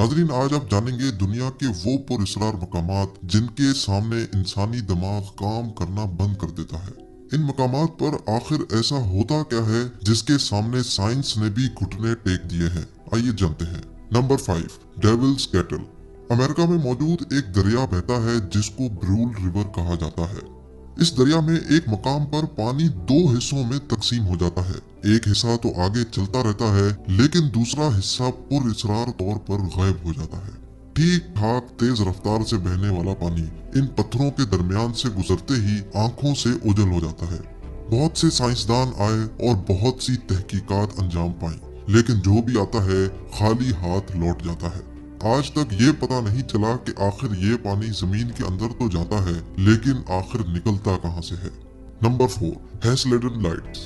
नाजरीन, आज आप जानेंगे दुनिया के वो पुरअसरार मकामात जिनके सामने इंसानी दिमाग काम करना बंद कर देता है। इन मकामात पर आखिर ऐसा होता क्या है जिसके सामने साइंस ने भी घुटने टेक दिए हैं। आइए जानते हैं। Number 5, devils cattle. अमेरिका में मौजूद एक दरिया बहता है जिसको ब्रूल रिवर कहा जाता है। इस दरिया में एक मकाम पर पानी दो हिस्सों में तकसीम हो जाता है। एक हिस्सा तो आगे चलता रहता है लेकिन दूसरा हिस्सा पुरअसरार तौर पर गायब हो जाता है। ठीक ठाक तेज रफ्तार से बहने वाला पानी इन पत्थरों के दरमियान से गुजरते ही आंखों से ओझल हो जाता है। बहुत से साइंसदान आए और बहुत सी तहकीकात अंजाम पाई, लेकिन जो भी आता है खाली हाथ लौट जाता है। आज तक ये पता नहीं चला कि आखिर ये पानी जमीन के अंदर तो जाता है लेकिन आखिर निकलता कहां से है। Number 4, हेसलेडन lights.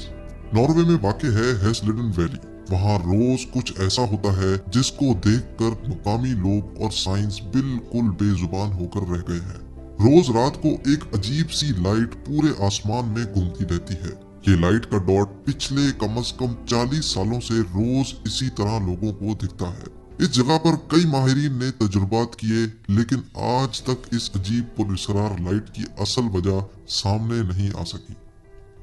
नॉर्वे में वाक़ है हेसलेडन वैली। वहाँ रोज कुछ ऐसा होता है जिसको देखकर मकामी लोग और साइंस बिल्कुल बेजुबान होकर रह गए हैं। रोज रात को एक अजीब सी लाइट पूरे आसमान में घूमती रहती है। ये लाइट का डॉट पिछले कम से कम 40 सालों से रोज इसी तरह लोगों को दिखता है। इस जगह पर कई माहिरीन ने तजुर्बात किए लेकिन आज तक इस अजीब पुरअसरार लाइट की असल वजह सामने नहीं आ सकी।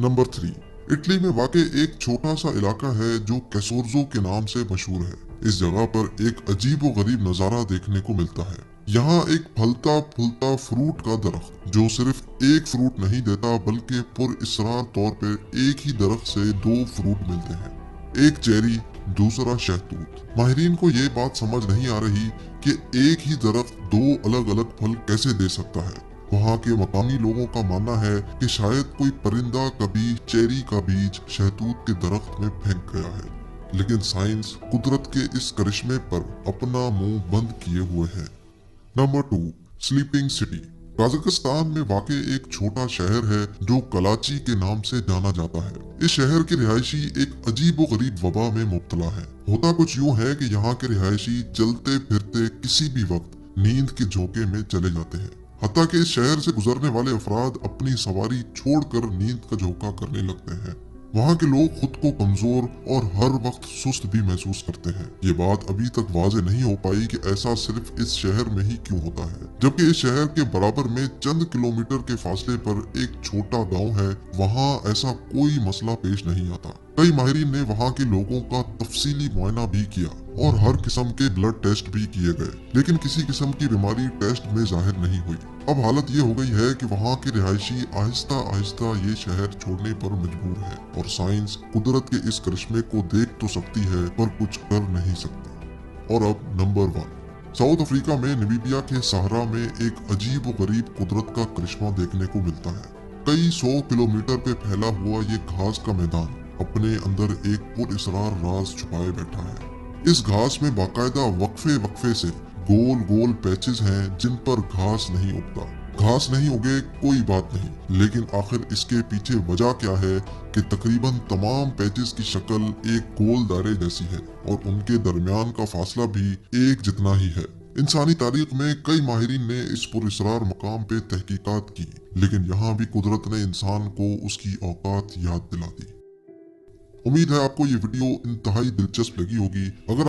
नंबर 3, इटली में वाक़ एक छोटा सा इलाका है जो कैसोर्जो के नाम से मशहूर है। इस जगह पर एक अजीब व गरीब नज़ारा देखने को मिलता है। यहाँ एक फलता फूलता फ्रूट का दरख्त जो सिर्फ एक फ्रूट नहीं देता बल्कि पुरअसरार तौर पर एक ही दरख्त से 2 फ्रूट मिलते हैं, एक चेरी दूसरा शहतूत। माहिरीन को ये बात समझ नहीं आ रही कि एक ही दरख्त 2 अलग अलग फल कैसे दे सकता है। वहाँ के मकामी लोगों का मानना है कि शायद कोई परिंदा कभी चेरी का बीज शहतूत के दरख्त में फेंक गया है, लेकिन साइंस कुदरत के इस करिश्मे पर अपना मुंह बंद किए हुए है। Number 2, sleeping city. कजाकिस्तान में वाक़ एक छोटा शहर है जो कलाची के नाम से जाना जाता है। इस शहर के रिहायशी एक अजीब व गरीब वबा में मुब्तला है। होता कुछ यूँ है कि यहाँ के रिहायशी चलते फिरते किसी भी वक्त नींद के झोंके में चले जाते हैं। हत्ता कि इस शहर से गुजरने वाले अफराद अपनी सवारी छोड़कर नींद का झोंका करने लगते हैं। वहाँ के लोग खुद को कमजोर और हर वक्त सुस्त भी महसूस करते हैं। ये बात अभी तक वाज़े नहीं हो पाई कि ऐसा सिर्फ इस शहर में ही क्यों होता है, जबकि इस शहर के बराबर में चंद किलोमीटर के फासले पर एक छोटा गांव है। वहाँ ऐसा कोई मसला पेश नहीं आता। कई माहिरीन ने वहाँ के लोगों का तफसीली मुआयना भी किया और हर किस्म के ब्लड टेस्ट भी किए गए, लेकिन किसी किस्म की बीमारी टेस्ट में जाहिर नहीं हुई। अब हालत ये हो गई है कि वहाँ के रिहायशी आहिस्ता आहिस्ता ये शहर छोड़ने पर मजबूर है और साइंस कुदरत के इस करिश्मे को देख तो सकती है पर कुछ कर नहीं सकती। और अब नंबर 1, साउथ अफ्रीका में नमीबिया के सहारा में एक अजीब व गरीब कुदरत का करिश्मा देखने को मिलता है। कई 100 किलोमीटर पे फैला हुआ ये घास का मैदान अपने अंदर एक पुरअसरार राज छुपाए बैठा है। इस घास में बाकायदा वक्फे वक्फे से गोल गोल पैचेस हैं जिन पर घास नहीं उगता। घास नहीं उगे कोई बात नहीं, लेकिन आखिर इसके पीछे वजह क्या है कि तकरीबन तमाम पैचेस की शक्ल एक गोल दायरे जैसी है और उनके दरमियान का फासला भी एक जितना ही है। इंसानी तारीख में कई माहिरीन ने इस पुरअसरार मकाम पे तहकीकात की, लेकिन यहाँ भी कुदरत ने इंसान को उसकी औकात याद दिला दी। उम्मीद है आपको ये वीडियो इंतहाई दिलचस्प लगी होगी। अगर